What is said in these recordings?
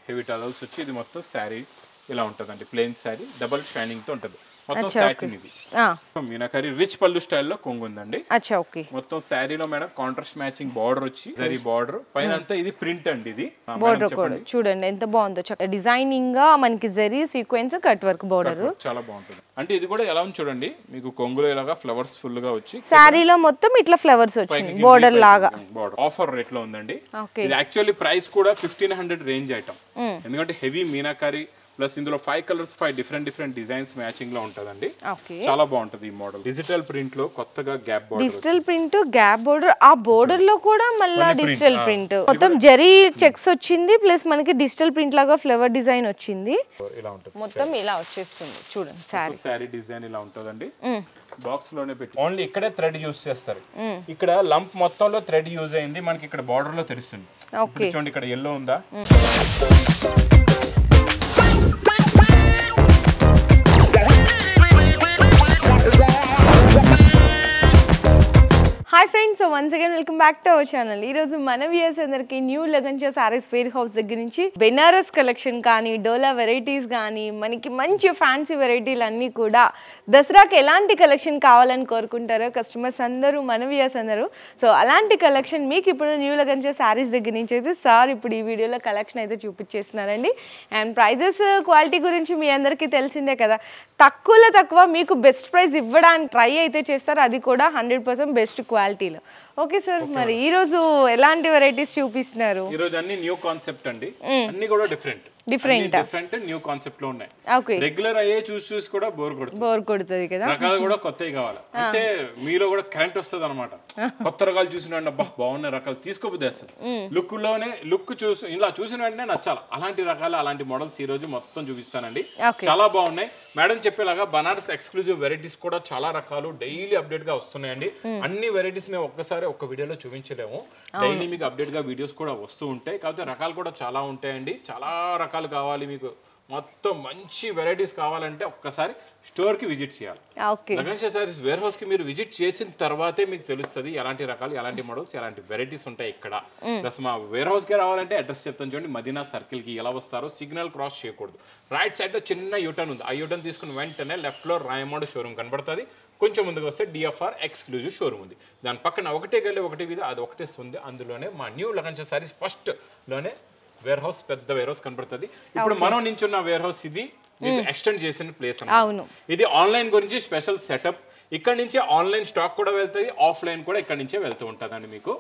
Heavy tassels వచ్చి ఇది మొత్తం శారీ ఇలా ఉంటదండి ప్లెయిన్ శారీ డబుల్ షైనింగ్ తో ఉంటది మొత్తం సాటిన్ ఇది మీనాకరి రిచ్ పల్లు స్టైల్లో కొంగు ఉందండి మొత్తం శారీలో మేడం కాంట్రాస్ట్ మ్యాచింగ్ బార్డర్ వచ్చి జరీ బార్డర్ పైన అంతా ఇది ప్రింట్ అండి ఇది బార్డర్ కూడా చూడండి ఎంత బాగుందో డిజైనింగ్ గా మనకి zari sequence cut work border చాలా బాగుంటుంది అంటే ఇది కూడా ఎలా ఉంది చూడండి మీకు కొంగులో ఇలాగా ఫ్లవర్స్ ఫుల్ గా వచ్చి శారీలో మొత్తం ఇట్లా ఫ్లవర్స్ వచ్చింది బార్డర్ లాగా ఆఫర్ రేట్ లో ఉందండి ఇది యాక్చువల్లీ ప్రైస్ కూడా 1500 రేంజ్ ఐటమ్ ఎందుకంటే హెవీ మీనాకరి ప్లస్ ఇందులో 5 కలర్స్ 5 డిఫరెంట్ డిజైన్స్ మ్యాచింగ్ లో ఉంటదండి చాలా బాగుంటది ఈ మోడల్ డిజిటల్ ప్రింట్ లో కొత్తగా gap border digital print gap border ఆ బోర్డర్ లో కూడా మళ్ళీ డిజిటల్ ప్రింట్ మొత్తం జరీ చెక్స్ వచ్చింది ప్లస్ మనకి డిజిటల్ ప్రింట్ లాగా ఫ్లవర్ డిజైన్ వచ్చింది ఇలా ఉంటది మొత్తం ఇలా వచ్చేస్తుంది చూడండి సారీ డిజైన్ ఇలా ఉంటదండి బాక్స్ లోనే పెట్టి ఓన్లీ ఇక్కడే థ్రెడ్ యూస్ చేస్తారు ఇక్కడ లంప్ మొత్తంలో థ్రెడ్ యూజ్ అయింది మనకి ఇక్కడ బార్డర్ లో తెలుస్తుంది చూడండి ఇక్కడ ఎల్లో ఉందా hi friends so once again welcome back to our channel ఈ రోజు మన వ్యూయర్స్ అందరికి న్యూ లగంచా సారీస్ వేర్ హౌస్ దగ్గర నుంచి బెనారస్ కలెక్షన్ కానీ డోలా వెరైటీస్ కానీ మనకి మంచి ఫ్యాన్సీ వెరైటీలు అన్నీ కూడా దసరాకి ఎలాంటి కలెక్షన్ కావాలని కోరుకుంటారో కస్టమర్స్ అందరూ మన వ్యూయర్స్ అందరూ సో అలాంటి కలెక్షన్ మీకు ఇప్పుడు న్యూ లగంచా సారీస్ దగ్గర నుంచి అయితే సార్ ఇప్పుడు ఈ వీడియోలో కలెక్షన్ అయితే చూపించేస్తున్నారండి అండ్ ప్రైజెస్ క్వాలిటీ గురించి మీ అందరికీ తెలిసిందే కదా తక్కువలో తక్కువ మీకు బెస్ట్ ప్రైస్ ఇవ్వడానికి ట్రై అయితే చేస్తారు అది కూడా 100% బెస్ట్ క్వాలిటీలో ఓకే సార్ మరి ఈ రోజు ఎలాంటి వెరైటీస్ చూపిస్తున్నారు ఈ రోజు అన్ని న్యూ కాన్సెప్ట్ అండి అన్ని కూడా డిఫరెంట్ న్యూ కాన్సెప్ట్ లో ఉన్నాయి రెగ్యులర్ అయ్యే చూసి కూడా బోర్ కొడుతుంది కదా రకాలు కూడా కొత్తవి కావాలి అంటే మీలో కూడా కరెంట్ వస్తుంది అనమాట కొత్త రకాలు చూసిన బాగున్న రకాలు తీసుకోబోద్ది అసలు లుక్ చూసి ఇలా చూసిన వెంటనే నచ్చాలి అలాంటి రకాలు అలాంటి మోడల్స్ ఈ రోజు మొత్తం చూపిస్తానండి చాలా బాగున్నాయి మేడం చెప్పేలాగా బనారస్ ఎక్స్క్లూజివ్ వెరైటీస్ కూడా చాలా రకాలు డైలీ అప్డేట్ గా వస్తున్నాయండి అన్ని వెరైటీస్ మేము ఒక్కసారి ఒక వీడియోలో చూపించలేము డైలీ మీకు అప్డేట్ గా వీడియోస్ కూడా వస్తూ ఉంటాయి కాకపోతే రకాలు కూడా చాలా ఉంటాయండి చాలా రకాలు కావాలి మీకు మొత్తం మంచి వెరైటీస్ కావాలంటే ఒక్కసారి స్టోర్ కి విజిట్ చేయాలి లగంచా సారీస్ వేర్ హౌస్ కి మీరు విజిట్ చేసిన తర్వాతే మీకు తెలుస్తుంది ఎలాంటి రకాలు ఎలాంటి మోడల్స్ ఎలాంటి వెరైటీస్ ఉంటాయి ఇక్కడ ప్లస్ మా వేర్ హౌస్ కి రావాలంటే అడ్రస్ చెప్తాను చూడండి మదీనా సర్కిల్ కి ఎలా వస్తారో సిగ్నల్ క్రాస్ చేయకూడదు రైట్ సైడ్ లో చిన్న యూటర్న్ ఉంది ఆ యూటర్న్ తీసుకుని వెంటనే లెఫ్ట్ లో రాయమోడ్ షోరూమ్ కనబడుతుంది కొంచెం ముందుకు వస్తే డిఎఫ్ఆర్ ఎక్స్క్లూజివ్ షోరూమ్ ఉంది దాని పక్కన ఒకటే గల్లీ ఒకటి వీధి అది ఒకటే ఉంది అందులోనే మా న్యూ లగంచా సారీస్ ఫస్ట్ లోనే వేర్ హౌస్ పెద్ద వేర్ హౌస్ కనబడుతుంది ఇప్పుడు మనం నించున్న వేర్ హౌస్ ఇది మీకు ఎక్స్టెండ్ చేసిన ప్లేస్ అన్నమాట ఇది ఆన్లైన్ గురించి స్పెషల్ సెటప్ ఇక్కడ నుంచే ఆన్లైన్ స్టాక్ కూడా వెళ్తుంది ఆఫ్లైన్ కూడా ఇక్కడ నుంచే వెళ్తూ ఉంటుందండి మీకు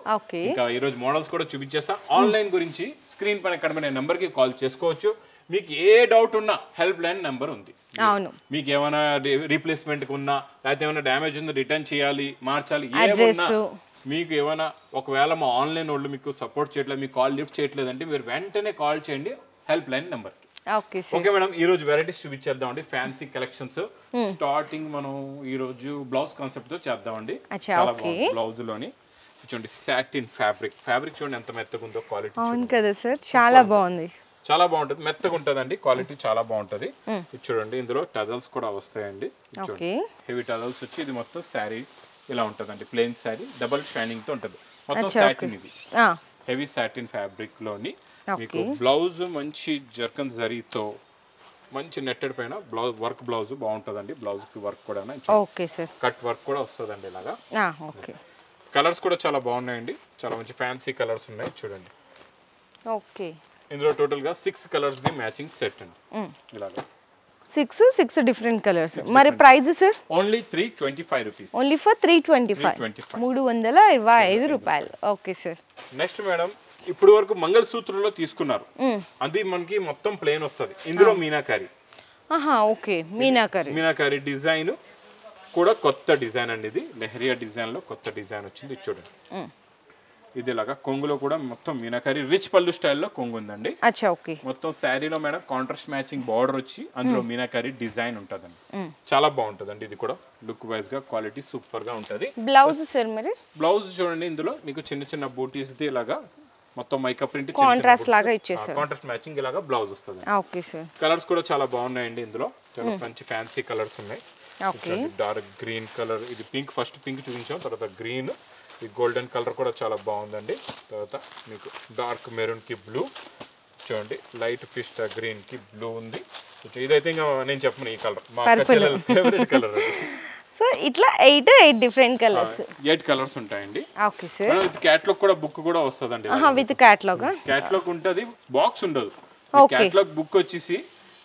ఇంకా ఈ రోజు మోడల్స్ కూడా చూపించేస్తా ఆన్లైన్ గురించి స్క్రీన్ పైన కనబడే నెంబర్ కి కాల్ చేసుకోవచ్చు మీకు ఏ డౌట్ ఉన్నా హెల్ప్ లైన్ నెంబర్ ఉంది మీకు ఏమైనా రీప్లేస్మెంట్ ఉన్నా లేకపోతే ఏమైనా డ్యామేజ్ ఉందో రిటర్న్ చేయాలి మార్చాలి ఏమన్నా మీకు ఏమైనా ఒకవేళ మా ఆన్లైన్ వాళ్ళు మీకు సపోర్ట్ చేయట్లేదు మీకు కాల్ లిఫ్ట్ చేయట్లేదు అంటే మీరు వెంటనే కాల్ చేయండి help line number okay madam ఈ రోజు వెరైటీస్ చూపించేద్దాం అండి ఫ్యాన్సీ కలెక్షన్స్ స్టార్టింగ్ మనం ఈ రోజు బ్లౌజ్ కాన్సెప్ట్ తో చేద్దామండి చాలా బాగుంది బ్లౌజ్ లోని చూడండి సాటిన్ ఫ్యాబ్రిక్ చూడండి ఎంత మెత్తగా ఉందో క్వాలిటీ అవును కదా సార్ చాలా బాగుంది చాలా బాగుంటది మెత్తగా ఉంటదండి క్వాలిటీ చాలా బాగుంటది చూడండి ఇందులో టజల్స్ కూడా వస్తాయండి హెవీ టజల్స్ వచ్చి ఇది మొత్తం శారీ ఇలా ఉంటదండి ప్లెయిన్ శారీ డబుల్ షైనింగ్ తో ఉంటది మొత్తం సాటిన్ ఇది హెవీ సాటిన్ ఫ్యాబ్రిక్ లోని మీకు బ్లౌజ్ మంచి జర్కన్ జరీతో మంచి నెట్టెడ్ పైన బ్లౌజ్ వర్క్ బ్లౌజ్ బాగుంటదండి బ్లౌజ్ కి వర్క్ కూడా కట్ వర్క్ కూడా వస్తుందండి ఇలాగా కలర్స్ కూడా చాలా బాగున్నాయండి చాలా మంచి ఫ్యాన్సీ కలర్స్ ఉన్నాయి చూడండి ఇందులో టోటల్ గా 6 కలర్స్ ది మ్యాచింగ్ సెట్ అండి ఇలాగా 6 డిఫరెంట్ కలర్స్ మరి price sir only 325 rupees only for 325 రూపాయలు ఓకే సార్ నెక్స్ట్ మేడం ఇప్పుడు వరకు మంగళసూత్రంలో తీసుకున్నారు అది మనకి మొత్తం ప్లేన్ వస్తుంది ఇందులో మీనాకారి ఓకే మీనాకారి డిజైన్ కూడా కొత్త డిజైన్ అండి ఇది లెహరియా డిజైన్ లో కొత్త డిజైన్ వచ్చింది చూడండి ఇది ఇలాగా కొంగులో కూడా మొత్తం మీనాకారి రిచ్ పల్లు స్టైల్లో కొంగు ఉందండి మొత్తం శారీలో మేడం కాంట్రాస్ట్ మ్యాచింగ్ బార్డర్ వచ్చి అందులో మీనాకారి డిజైన్ ఉంటదండి చాలా బాగుంటదండి ఇది కూడా లుక్ వైజ్ గా క్వాలిటీ సూపర్ గా ఉంటది బ్లౌజ్ చూడండి ఇందులో మీకు చిన్న చిన్న బూటీస్ ది ఇలాగా మొత్తం మైకా ప్రింట్ కాంట్రాస్ట్ లాగా ఇచ్చేసారు కాంట్రాస్ట్ మ్యాచింగ్ ఇలాగా బ్లౌజ్ వస్తుంది కలర్స్ కూడా చాలా బాగున్నాయండి ఇందులో చాలా మంచి ఫ్యాన్సీ కలర్స్ ఉన్నాయి డార్క్ గ్రీన్ కలర్ ఇది పింక్ ఫస్ట్ పింక్ చూపించాం తర్వాత గ్రీన్ ఈ గోల్డెన్ కలర్ కూడా చాలా బాగుందండి తర్వాత మీకు డార్క్ మెరూన్ కి బ్లూ చూడండి లైట్ పిస్టా గ్రీన్ కి బ్లూ ఉంది. ఇదైతే ఇంకా నేను చెప్పను ఈ కలర్ మా అక్క చెల్లెల ఫేవరెట్ కలర్. సో ఇట్లా 8 డిఫరెంట్ కలర్స్ 8 కలర్స్ ఉంటాయండి. Okay sir. విత్ క్యాటలాగ్ కూడా బుక్ కూడా వస్తదండి. With catalogue. క్యాటలాగ్ ఉంటది, బాక్స్ ఉండదు. క్యాటలాగ్ బుక్ వచ్చేసి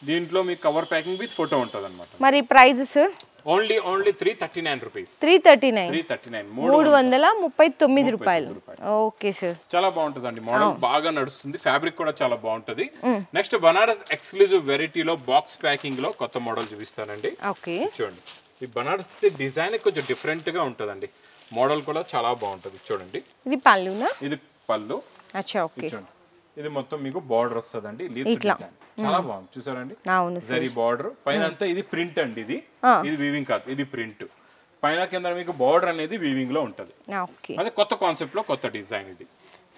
దీంట్లో మీకు కవర్ ప్యాకింగ్ విత్ ఫోటో ఉంటదన్నమాట. మరి ప్రైస్ సార్? Only 339 rupees. 339 339 రూపాయలు. Okay sir. చాలా బాగుంటదండి, మోడల్ బాగా నడుస్తుంది, ఫ్యాబ్రిక్ కూడా చాలా బాగుంటది. నెక్స్ట్ బనారస్ ఎక్స్క్లూజివ్ వెరైటీలో బాక్స్ ప్యాకింగ్ లో కొత్త మోడల్ చూపిస్తానండి. ఓకే చూడండి ఈ బనారస్ డిజైన్ కొంచెం డిఫరెంట్ గా ఉంటదండి, మోడల్ కూడా చాలా బాగుంటది. చూడండి ఇది పళ్ళునా? ఇది పళ్ళు. అచ్చా ఓకే. చూడండి ఇది మొత్తం మీకు బార్డర్ వస్తదండి, లీవ్స్ డిజైన్ చాలా బాగుంది చూసారండి. అవును సార్. జరీ బార్డర్ పైన అంతా ఇది ప్రింట్ అండి, ఇది వీవింగ్ కాదు, ఇది ప్రింట్. పైన కింద మీకు బార్డర్ అనేది వీవింగ్ లో ఉంటది. ఓకే. అదే కొత్త కాన్సెప్ట్ లో కొత్త డిజైన్ ఇది.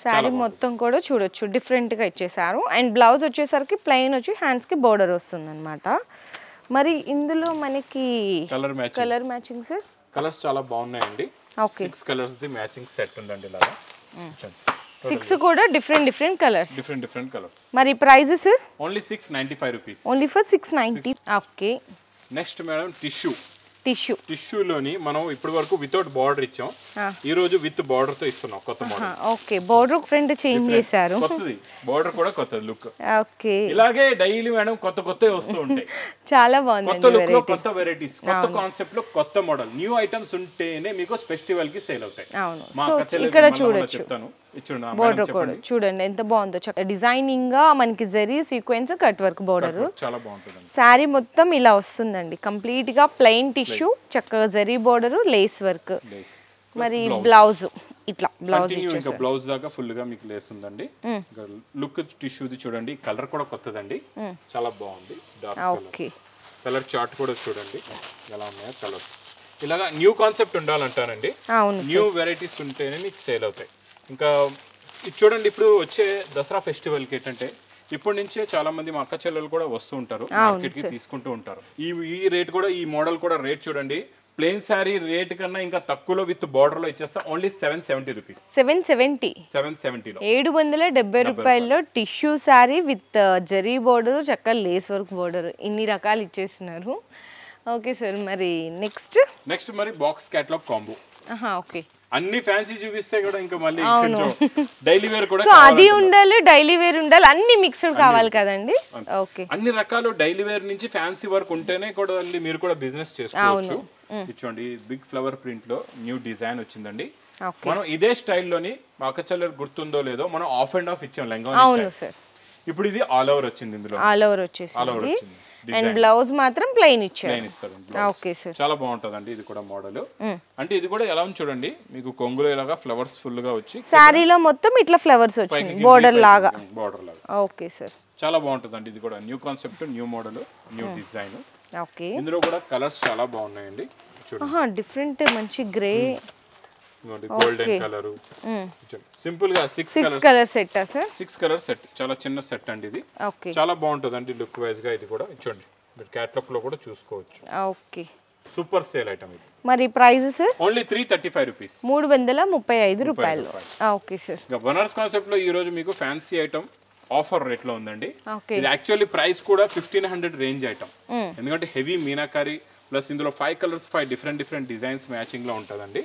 సారీ మొత్తం కూడా చూడొచ్చు డిఫరెంట్ గా ఇచ్చేసారు. అండ్ బ్లౌజ్ వచ్చేసరికి ప్లెయిన్ వచ్చి హ్యాండ్స్ కి బోర్డర్ వస్తుందన్నమాట. మరి ఇందులో మనకి కలర్ మ్యాచింగ్ సార్ కలర్స్ చాలా బాగున్నాయండి. Okay 6 colours the matching set ఉందండి ఇలాగా. 6 కూడా డిఫరెంట్ కలర్స్. Different colours. మరి price sir? Only 695 rupees. Only for 690. Okay. Next madam టిష్యూలోని మనం ఇప్పటి వరకు వితౌట్ బార్డర్ ఇచ్చాం, ఈ రోజు విత్ బార్డర్ తో ఇస్తున్నాం కొత్త model. Okay border front change చేశారు, కొత్తది బార్డర్ కూడా కొత్తది లుక్. ఓకే ఇలాగే డైలీ మేడం కొత్త వస్తూ ఉంటాయి. చాలా బాగుంది, కొత్త లుక్ లో కొత్త వెరైటీస్, కొత్త కాన్సెప్ట్ లో కొత్త మోడల్, న్యూ ఐటమ్స్ ఉంటేనే మీకు ఫెస్టివల్ కి సేల్ అవుతాయి. ఇక్కడ చూడొచ్చు చెప్తాను. బోర్డర్ కూడా చూడండి ఎంత బాగుందో, డిజైనింగ్ గా మనకి zari sequence cut work border చాలా బాగుంటుంది. సారీ మొత్తం ఇలా వస్తుందండి, కంప్లీట్ గా ప్లెయిన్ టిష్యూ, చక్కగా జరీ బోర్డర్, లేస్ వర్క్. మరి బ్లౌజ్ ఇట్లా బ్లౌజ్ దాకా ఫుల్ గా మీకు లేస్ ఉందండి. లుక్ టిష్యూది చూడండి, కలర్ కూడా కొత్తదండి, చాలా బాగుంది. డార్క్ కలర్ చార్ట్ కూడా చూడండి ఎలా ఉన్నాయో కలర్స్. ఇలాగా న్యూ కాన్సెప్ట్ ఉండాలంటానండి, న్యూ వెరైటీస్ ఉంటేనే మీకు సేల్ అవుతాయి. ఇంకా ఇది చూడండి, ఇప్పుడు వచ్చే దసరా ఫెస్టివల్ కి ఏంటంటే ఇప్పటి నుంచే చాలా మంది మా అక్క చెల్లెలు కూడా వస్తూ ఉంటారు, మార్కెట్ కి తీసుకుంటూ ఉంటారు. ఈ రేట్ కూడా, ఈ మోడల్ కూడా రేట్ చూడండి, ప్లెయిన్ శారీ రేట్ కన్నా ఇంకా తక్కువలో విత్ బార్డర్ లో ఇచ్చేస్తాం. Only 770 rupees. 770 770 రూపాయల్లో tissue sari with zari border, చక్కగా లేస్ వర్క్ బోర్డర్, ఇన్ని రకాలు ఇచ్చేస్తున్నారు. Okay sir. మరి నెక్స్ట్ మరి బాక్స్ కేటలాగ్ కాంబో. ఓకే. అన్ని ఫ్యాన్సీ చూపిస్తే కూడా ఇంకా మళ్ళీ డైలీ వేర్ కూడా అది ఉండాలి, డైలీ వేర్ ఉండాలి, అన్ని మిక్స్డ్ కావాలి కదండి. ఓకే. అన్ని రకాలు డైలీ వేర్ నుంచి ఫ్యాన్సీ వర్క్ ఉంటేనే కూడా మీరు కూడా బిజినెస్ చేసుకోవచ్చు. చూడండి బిగ్ ఫ్లవర్ ప్రింట్ లో న్యూ డిజైన్ వచ్చిందండి. మనం ఇదే స్టైల్లోని మా అక్క చెల్లెలు గుర్తుందో లేదో మనం ఆఫ్ అండ్ ఆఫ్ ఇచ్చాం లెంగా. ఇప్పుడు ఇది ఆల్ ఓవర్ వచ్చింది, ఇందులో ఆల్ ఓవర్ వచ్చేసింది. అండ్ బ్లౌజ్ మాత్రం ప్లెయిన్ ఇచ్చారు. Okay sir. చాలా బాగుంటదండి ఇది కూడా మోడల్. అంటే ఇది కూడా ఎలా ఉంది చూడండి, మీకు కొంగులో ఇలాగా ఫ్లవర్స్ ఫుల్ గా వచ్చి సారీలో మొత్తం ఇట్లా ఫ్లవర్స్ వచ్చింది బోర్డర్ లాగా. Okay sir. చాలా బాగుంటదండి ఇది కూడా, new concept, new model, new design. Okay. ఇందులో కూడా కలర్స్ చాలా బాగున్నాయండి చూడండి. డిఫరెంట్ మంచి గ్రే, గోల్డెన్ కలర్, సింపుల్ గా 6 కలర్ సెట్. 6 కలర్ సెట్, చాలా చిన్న సెట్ అండి ఇది. చాలా బాగుంటదండి లుక్ వైజ్ గా. ఇది కూడా చూడండి మీరు క్యాటలాగ్ లో కూడా చూసుకోవచ్చు. ఓకే. సూపర్ సేల్ ఐటమ్ ఇది. మరి ప్రైస్ సార్? Only 335 rupees. 335 రూపాయలు. Okay sir. బనారస్ కాన్సెప్ట్ లో ఈ రోజు మీకు ఫ్యాన్సీ ఐటమ్ ఆఫర్ రేట్ లో ఉందండి. ఇది యాక్చువల్లీ ప్రైస్ కూడా 1500 రేంజ్ ఐటమ్, ఎందుకంటే హెవీ మీనాకారి ప్లస్ ఇందులో 5 కలర్స్ 5 డిఫరెంట్ డిజైన్స్ మ్యాచింగ్ లో ఉంటదండి.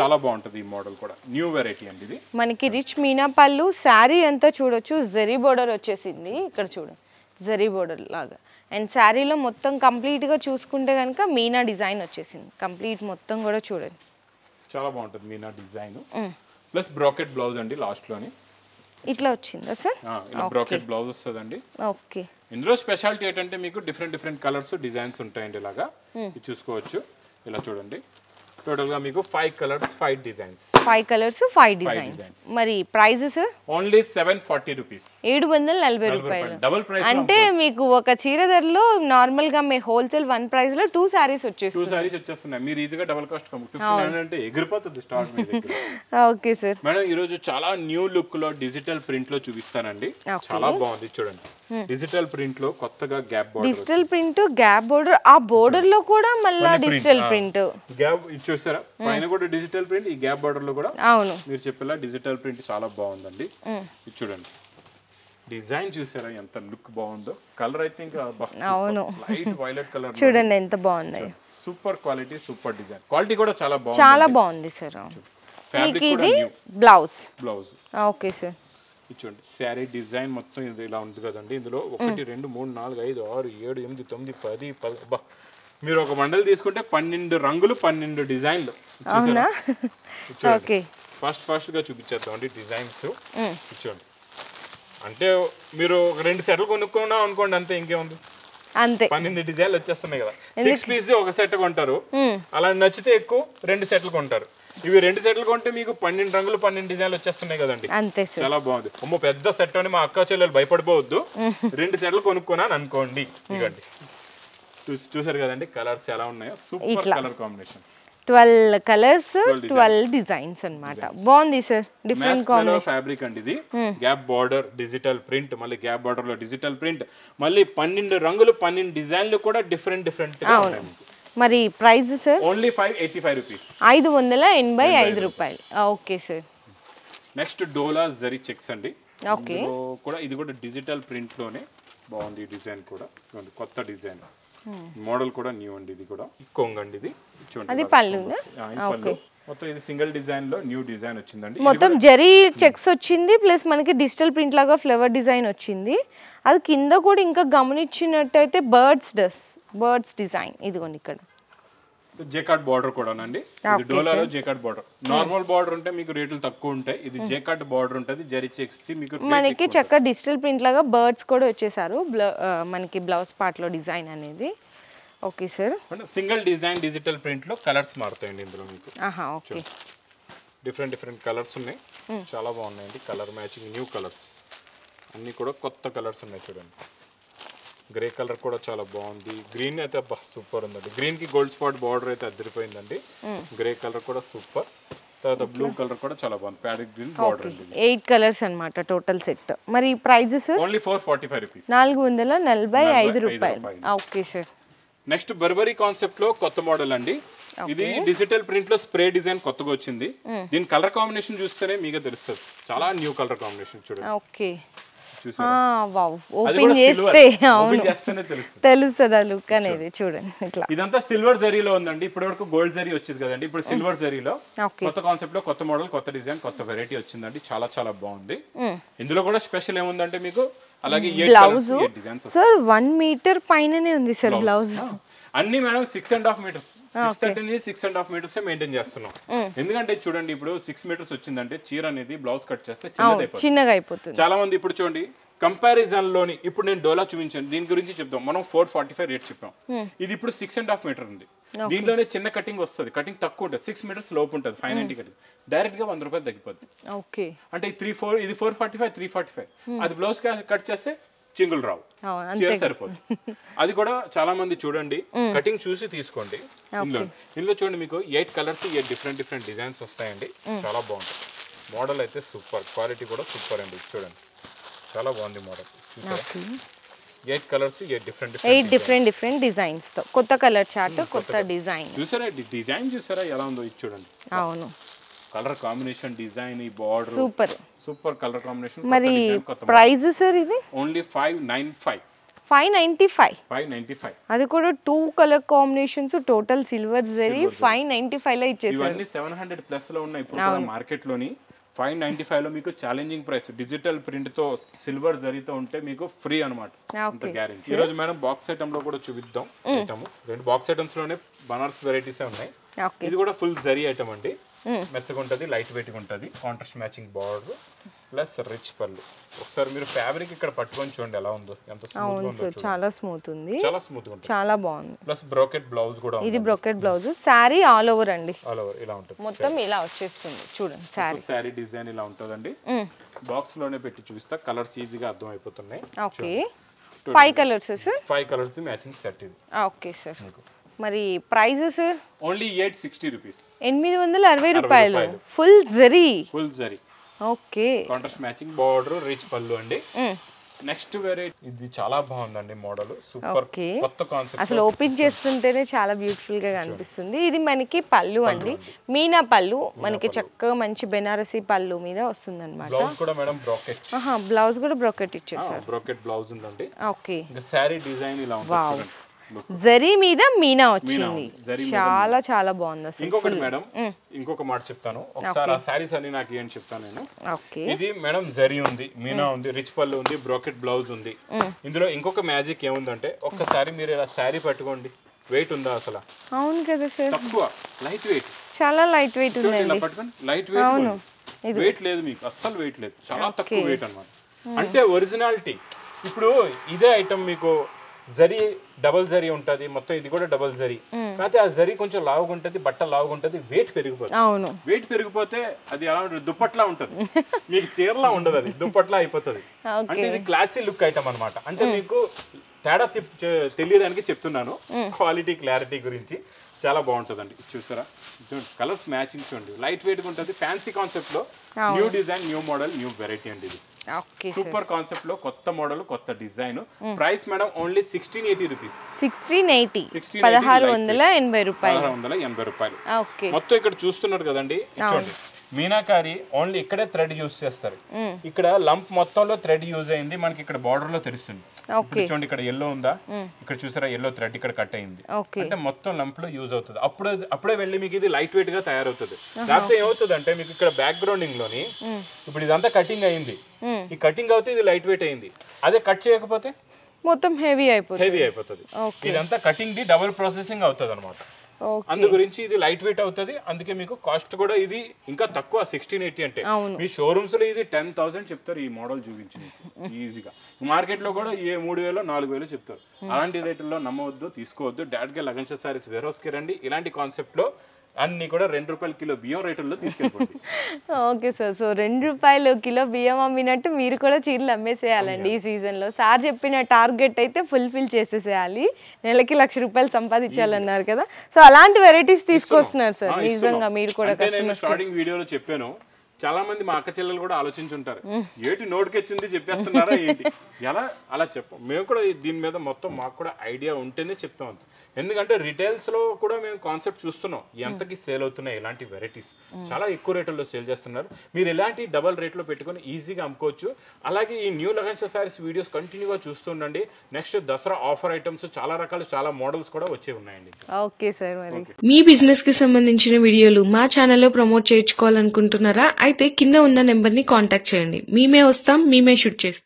చాలా బాగుంటది ఈ మోడల్ కూడా, న్యూ వెరైటీ అండి ఇది. మనకి రిచ్ మీనా పళ్ళు, శారీ అంతా చూడొచ్చు జరీ బోర్డర్ వచ్చేసింది, ఇక్కడ చూడండి జరీ బోర్డర్ లాగా. అండ్ శారీలో మొత్తం కంప్లీట్ గా చూసుకుంటే కనుక మీనా డిజైన్ వచ్చేసింది, కంప్లీట్ మొత్తం కూడా చూడండి చాలా బాగుంటది Meena design. Plus bracket blouse అండి లాస్ట్ లోని ఇట్లా వచ్చిందా సార్? ఇలా బ్రాకెట్ బ్లౌజ్ వస్తదండి. ఓకే. ఇందులో స్పెషాలిటీ ఏంటంటే మీకు డిఫరెంట్ కలర్స్ డిజైన్స్ ఉంటాయండి. ఇలాగా చూసుకోవచ్చు, ఇలా చూడండి. టోటల్ గా మీకు 5 కలర్స్ 5 డిజైన్స్. 5 colours 5 designs. మరి ప్రైజెస్ ఓన్లీ 740 రూపీస్. 740 రూపాయలు. డబుల్ ప్రైస్ అంటే మీకు ఒక చీర ధరలో నార్మల్ గా మీ హోల్సేల్ 1 ప్రైస్ లో 2 సారీస్ వచ్చేస్తాయి. 2 సారీస్ వచ్చేస్తున్నాయి. మీరు ఈజీగా డబుల్ కాస్ట్ 1500 అంటే ఎగిరిపోతుంది స్టార్ట్ మీ దగ్గర. Okay sir. మేడం ఈ రోజు చాలా న్యూ లుక్ లో డిజిటల్ ప్రింట్ లో చూపిస్తానండి. చాలా బాగుంది చూడండి. డిజిటల్ ప్రింట్ లో కొత్తగా gap border, digital print gap border, ఆ బోర్డర్ లో కూడా మళ్ళీ డిజిటల్ ప్రింట్ గ్యాప్ చూసారా, పైన కూడా డిజిటల్ ప్రింట్, ఈ గ్యాప్ బోర్డర్ లో కూడా. అవును, మీరు చెప్పేలా డిజిటల్ ప్రింట్ చాలా బాగుందండి. ఇది చూడండి డిజైన్ చూసారా ఎంత లుక్ బాగుందో. కలర్ అయితే ఇంకా అవును. లైట్ వైలెట్ కలర్ చూడండి ఎంత బాగుంది. Super quality, super design. Quality కూడా చాలా బాగుంది. చాలా బాగుంది సార్. ఫ్యాబ్రిక్ కూడా న్యూ. బ్లౌజ్. Okay sir. చూడండి శారీ డిజైన్ మొత్తం ఇది ఇలా ఉంది కదండి. ఇందులో 1 2 3 4 5 6 7 8 9 10 10 మీరు ఒక మండల్ తీసుకుంటే 12 రంగులు 12 డిజైన్లు. అవునా? ఓకే. ఫస్ట్ గా చూపించేద్దాం అండి డిజైన్స్. చూడండి అంటే మీరు 2 సెట్లు కొనుక్కున్నా అనుకోండి అంతే, ఇంకేముంది అంతే. 12 డిజైన్లు వచ్చేస్తున్నాయి కదా. 6 పీస్ ఒక సెట్ కొంటారు, అలా నచ్చితే ఎక్కువ 2 సెట్లు కొంటారు. ఇవి 2 సెట్లు కొంటే మీకు 12 రంగులు 12 డిజైన్లు వచ్చేస్తున్నాయి కదండి. అంతే సార్. చాలా బాగుంది. అమ్మో పెద్ద సెట్ అని మా అక్క చెల్లెలు భయపడిపోవద్దు. 2 సెట్లు కొనుక్కున్నాను అనుకోండి. ఇవ్వండి చూసారు కదండి కలర్స్ ఎలా ఉన్నాయో. Super colour combination. 12 colours 12 designs అన్నమాట. బాగుంది సార్. డిఫరెంట్ కాంబినేషన్ ఫ్యాబ్రిక్ అండి ఇది. గ్యాప్ బార్డర్, డిజిటల్ ప్రింట్, మళ్ళీ గ్యాప్ బార్డర్ లో డిజిటల్ ప్రింట్, మళ్ళీ 12 రంగులు 12 డిజైన్లు కూడా డిఫరెంట్ గా ఉంటాయి. మరి ప్రైస్ సార్? Only 585 rupees. 585 రూపాయలు. Okay sir. నెక్స్ట్ డోలా జరీ చెక్స్ అండి. ఓకే. ఇది కూడా డిజిటల్ ప్రింట్ లోనే బాగుంది. డిజైన్ కూడా కొత్త డిజైన్, మోడల్ కూడా న్యూ అండి. ఇది కూడా కొంగండి. ఇది అది పళ్ళు. మొత్తం ఇది సింగిల్ డిజైన్ లో న్యూ డిజైన్ వచ్చిందండి. మొత్తం జరీ చెక్స్ వచ్చింది, ప్లస్ మనకి డిజిటల్ ప్రింట్ లాగా ఫ్లవర్ డిజైన్ వచ్చింది. అది కింద కూడా ఇంకా గమనించినట్టయితే బర్డ్స్ డిజైన్. ఇదిగోండి ఇక్కడ జేకార్డ్ బార్డర్ కూడానండి. ఇది డోలాలో జేకార్డ్ బార్డర్. నార్మల్ బార్డర్ ఉంటే మీకు రేట్లు తక్కువ ఉంటాయి. ఇది జేకార్డ్ బార్డర్ ఉంటుంది. జరీ చెక్స్ మీకు మనకి చక్కగా డిజిటల్ ప్రింట్ లాగా బర్డ్స్ కూడా వచ్చేసారు మనకి బ్లౌజ్ పార్ట్ లో డిజైన్ అనేది. Okay sir. Single design digital print లో కలర్స్ మారుతాయండి ఇందులో మీకు. ఓకే. డిఫరెంట్ కలర్స్ ఉన్నాయి. చాలా బాగున్నాయండి. కలర్ మ్యాచింగ్ న్యూ కలర్స్ అన్ని కూడా కొత్త కలర్స్ ఉన్నాయి. చూడండి గ్రే కలర్ కూడా చాలా బాగుంది. గ్రీన్ అయితే సూపర్ ఉందండి. గ్రీన్ కి గోల్డ్ స్పాట్ బార్డర్ అయితే అదిరిపోయిందండి. గ్రే కలర్ కూడా సూపర్. తర్వాత బ్లూ కలర్ కూడా చాలా బాగుంది. ప్యారెట్ గ్రీన్ బార్డర్ అండి. 8 కలర్స్ అన్నమాట టోటల్ సెట్. మరి ప్రైజెస్? Only 445 rupees. 445 రూపాయలు. Okay sir. Next Burberry concept లో కొత్త మోడల్ అండి. ఇది డిజిటల్ ప్రింట్ లో స్ప్రే డిజైన్ కొత్తగా వచ్చింది. దీని కలర్ కాంబినేషన్ చూస్తేనే మీకు తెలుస్తుంది. చాలా న్యూ కలర్ కాంబినేషన్ చూడండి. ఓకే. ఓపెన్ చేస్తే తెలుస్తుంది ఆ లుక్ అనేది. చూడండి ఇట్లా. ఇదంతా సిల్వర్ జరీలో ఉందండి. ఇప్పటి వరకు గోల్డ్ జరీ వచ్చేది కదండి. ఇప్పుడు సిల్వర్ జరీలో కొత్త కాన్సెప్ట్ లో కొత్త మోడల్, కొత్త డిజైన్, కొత్త వెరైటీ వచ్చిందండి. చాలా బాగుంది. ఇందులో కూడా స్పెషల్ ఏముందంటే మీకు అలాగే బ్లౌజ్ సార్ 1 మీటర్ పైననే ఉంది సార్ బ్లౌజ్. అన్ని మేడం 6.5 మీటర్స్ 6.5 మీటర్స్ మెయింటైన్ చేస్తున్నాం. ఎందుకంటే చూడండి ఇప్పుడు 6 మీటర్స్ వచ్చిందంటే చీర అనేది బ్లౌజ్ కట్ చేస్తే చిన్నగా అయిపోతుంది. చాలా మంది ఇప్పుడు చూడండి కంపారిజన్ లోని ఇప్పుడు నేను డోలా చూపించాను. దీని గురించి చెప్తాం. మనం 445 రేట్ చెప్పాం. ఇది ఇప్పుడు 6.5 మీటర్ ఉంది. దీంట్లోనే చిన్న కటింగ్ వస్తుంది. కటింగ్ తక్కువ ఉంటుంది. 6 మీటర్స్ లోపు ఉంటుంది. 590 కటింగ్ డైరెక్ట్ గా 100 రూపాయలు తగ్గిపోద్ది. అంటే ఇది 445 345. అది బ్లౌజ్ కట్ చేస్తే చింగులు రావు, చీర సరిపోతుంది. అది కూడా చాలా మంది చూడండి కటింగ్ చూసి తీసుకోండి. ఇందులో చూడండి మీకు 8 కలర్స్ 8 డిఫరెంట్ డిజైన్స్ వస్తాయండి. చాలా బాగుంటుంది. మోడల్ అయితే సూపర్. క్వాలిటీ కూడా సూపర్ అండి. చూడండి చాలా బాగుంది మోడల్. 8 కలర్స్ 8 డిఫరెంట్ డిజైన్స్ తో కొత్త కలర్ చార్ట్, కొత్త డిజైన్. చూసారా డిజైన్ చూసారా ఎలా ఉందో ఇది చూడండి. అవును. కలర్ కాంబినేషన్, డిజైన్, ఈ బార్డర్ సూపర్ కలర్ కాంబినేషన్. మరి ప్రైస్ సార్ ఇది? ఓన్లీ 595. 595. అది కూడా 2 colour combinations, total silver zari 595 లో ఇచ్చేసారు. ఇవన్నీ 700 ప్లస్ లో ఉన్నాయి ఇప్పుడు మార్కెట్ లోని. 595 లో మీకు ఛాలెంజింగ్ ప్రైస్. డిజిటల్ ప్రింట్ తో సిల్వర్ జరీతో ఉంటే మీకు ఫ్రీ అన్నమాట. అంత గ్యారెంటీ. ఈ రోజు మేడం బాక్స్ ఐటమ్ లో కూడా చూపిద్దాం. ఐటమ్ 2 బాక్స్ ఐటమ్స్ లోనే బనారస్ వెరైటీస్ ఉన్నాయి. ఇది కూడా ఫుల్ జరీ ఐటమ్ అండి. మెత్తగా ఉంటుంది, లైట్ వెయిట్ ఉంటుంది. Contrast matching border plus rich పళ్ళు. ఒకసారి మీరు ఫ్యాబ్రిక్ ఇక్కడ పట్టుకొని చూడండి ఎలా ఉందో. ఎంత స్మూత్ గా ఉందో. చాలా స్మూత్ ఉంది. చాలా స్మూత్ గా ఉంటుంది. చాలా బాగుంది. ప్లస్ బ్రోకెట్ బ్లౌజ్ కూడా ఉంది. ఇది brocade blouse. Sorry all over అండి. ఆల్ ఓవర్ ఇలా ఉంటుంది. మొత్తం ఇలా వచ్చేస్తుంది చూడండి. సారీ డిజైన్ ఇలా ఉంటుందండి. బాక్స్ లోనే పెట్టి చూపిస్తా. కలర్స్ ఈజీగా అర్థం అయిపోతున్నాయి. Okay. 5 colours sir. 5 colours the matching set ఇది. Okay sir. మరి ప్రైజెస్? Only 860 rupees. 860 రూపాయలు. Full zari. Full zari. Okay. Contrast matching border, rich పళ్ళు అండి. నెక్స్ట్ వెరైటీ ఇది చాలా బాగుందండి మోడల్ సూపర్ కొత్త కాన్సెప్ట్ అసలు ఓపెన్ చేస్తుంటేనే చాలా బ్యూటిఫుల్ గా కనిపిస్తుంది ఇది మనకి పళ్ళు అండి మీనా పళ్ళు మనకి చక్కగా మంచి బెనారసీ పళ్ళు మీద వస్తుంది అన్నమాట బ్లౌజ్ కూడా మేడం బ్రోకెట్ బ్లౌజ్ కూడా బ్రోకెట్ ఇచ్చేసారు బ్రోకెట్ బ్లౌజ్ ఉందండి ఓకే ఇంకా సారీ డిజైన్ ఇలా ఉంటుంది జరీ మీద మీనా వచ్చింది చాలా చాలా బాగుంది అసలు ఇంకొకటి మేడం ఇంకొక మాట చెప్తాను ఒకసారి ఆ సారీస్ అన్ని నాకు ఏంటి చెప్తాను నేను ఇది మేడం జరీ ఉంది మీనా ఉంది రిచ్ పళ్ళు ఉంది బ్రోకెట్ బ్లౌజ్ ఉంది ఇందులో ఇంకొక మ్యాజిక్ ఏముందంటే ఒక్కసారి మీరు ఇలా సారీ పట్టుకోండి వెయిట్ ఉందా అసలు అవును కదా సార్ తక్కువ లైట్ వెయిట్ చాలా లైట్ వెయిట్ ఉంది ఇలా పట్టుకోండి లైట్ వెయిట్ వెయిట్ లేదు మీకు అస్సలు వెయిట్ లేదు చాలా తక్కువ వెయిట్ అన్నమాట అంటే ఒరిజినాలిటీ ఇప్పుడు ఇదే ఐటమ్ మీకు జరీ డబల్ జరీ ఉంటది మొత్తం ఇది కూడా డబల్ జరీ కాకపోతే ఆ జరీ కొంచెం లావుగా ఉంటది బట్ట లావుగా ఉంటది వెయిట్ పెరిగిపోతుంది వెయిట్ పెరిగిపోతే అది ఎలా ఉంటుంది దుప్పట్లా ఉంటది మీకు చీరలా ఉండదు అది దుప్పట్లా అయిపోతుంది అంటే ఇది క్లాసీ లుక్ ఐటమ్ అన్నమాట అంటే మీకు తేడా తెలియడానికి చెప్తున్నాను క్వాలిటీ క్లారిటీ గురించి చాలా బాగుంటుందండి చూసారా కలర్స్ మ్యాచింగ్ చూడండి లైట్ వెయిట్ ఉంటుంది ఫ్యాన్సీ కాన్సెప్ట్ లో new design new model new variety అండి ఇది సూపర్ కాన్సెప్ట్ లో కొత్త మోడల్ కొత్త design price madam only 1680 rupees 1680 రూపాయలు మొత్తం ఇక్కడ చూస్తున్నారు కదండి చూడండి మీనాకారి ఓన్లీ ఇక్కడే థ్రెడ్ యూస్ చేస్తారు ఇక్కడ లంప్ మొత్తంలో థ్రెడ్ యూజ్ అయింది మనకి ఇక్కడ బార్డర్ లో తెలుస్తుంది చూడండి ఇక్కడ ఎల్లో ఉందా ఇక్కడ చూసారా ఎల్లో థ్రెడ్ ఇక్కడ కట్ అయింది అంటే మొత్తం లంప్ లో యూజ్ అవుతుంది అప్పుడే వెళ్ళి మీకు ఇది లైట్ వెయిట్ గా తయారవుతుంది లేకపోతే ఏమవుతుంది అంటే మీకు ఇక్కడ బ్యాక్ గ్రౌండింగ్ లోని ఇప్పుడు ఇదంతా కటింగ్ అయింది ఈ కటింగ్ అవుతే ఇది లైట్ వెయిట్ అయింది అదే కట్ చేయకపోతే మొత్తం హెవీ అయిపోతుంది ఇదంతా కటింగ్ ది డబుల్ ప్రాసెసింగ్ అవుతుంది అనమాట అందు గురించి ఇది లైట్ వెయిట్ అవుతుంది అందుకే మీకు కాస్ట్ కూడా ఇది ఇంకా తక్కువ 1680 అంటే మీ షోరూమ్స్ లో ఇది 10,000 చెప్తారు ఈ మోడల్ చూపించి ఈజీగా మార్కెట్ లో కూడా ఏ 3,000 4,000 చెప్తారు అలాంటి రేట్లలో నమ్మవద్దు తీసుకోవద్దు డైరెక్ట్ గా లగన్ సారీస్ వేర్ హౌస్ కి రండి ఇలాంటి కాన్సెప్ట్ లో అన్ని కూడా ₹2 కిలో బియ్యం రేటుల్లో తీసుకెళ్ళిపోండి ఓకే సార్ సో ₹2 కిలో బియ్యం అమ్మినట్టు మీరు కూడా చీరలు అమ్మేసేయాలండి ఈ సీజన్ లో సార్ చెప్పిన టార్గెట్ అయితే ఫుల్ఫిల్ చేసేసేయాలి నెలకి ₹1,00,000 సంపాదించాలన్నారు కదా సో అలాంటి వెరైటీస్ తీసుకొస్తున్నారు సార్ నిజంగా మీరు కూడా కస్టమర్ స్టార్టింగ్ వీడియోలో చెప్పాను చాలా మంది మా అక్క చెల్లెలు కూడా ఆలోచించుంటారు ఏంటి నోటికొచ్చింది చెప్పేస్తున్నారా ఏంటి ఎలా అలా చెప్పం మేము కూడా దీని మీద మొత్తం మాకు కూడా ఐడియా ఉంటేనే చెప్తాం ఎందుకంటే రిటైల్స్ లో కూడా మేము కాన్సెప్ట్ చూస్తున్నాం ఎంతకి సేల్ అవుతున్నాయి ఇలాంటి వెరైటీస్ చాలా ఎక్కువ రేట్లలో సేల్ చేస్తున్నారు మీరు ఇలాంటి డబల్ రేట్లో పెట్టుకొని ఈజీగా అమ్ముకోవచ్చు అలాగే ఈ న్యూ లగన్ సారీస్ వీడియోస్ కంటిన్యూగా చూస్తుండండి నెక్స్ట్ దసరా ఆఫర్ ఐటమ్స్ చాలా రకాలు చాలా మోడల్స్ కూడా వచ్చే ఉన్నాయండి ఓకే సార్ మరి మీ బిజినెస్ కి సంబంధించిన వీడియోలు మా ఛానల్లో ప్రమోట్ చేయించుకోవాలనుకుంటున్నారా అయితే కింద ఉన్న నెంబర్ ని కాంటాక్ట్ చేయండి మేమే వస్తాం మేమే షూట్ చేస్తాం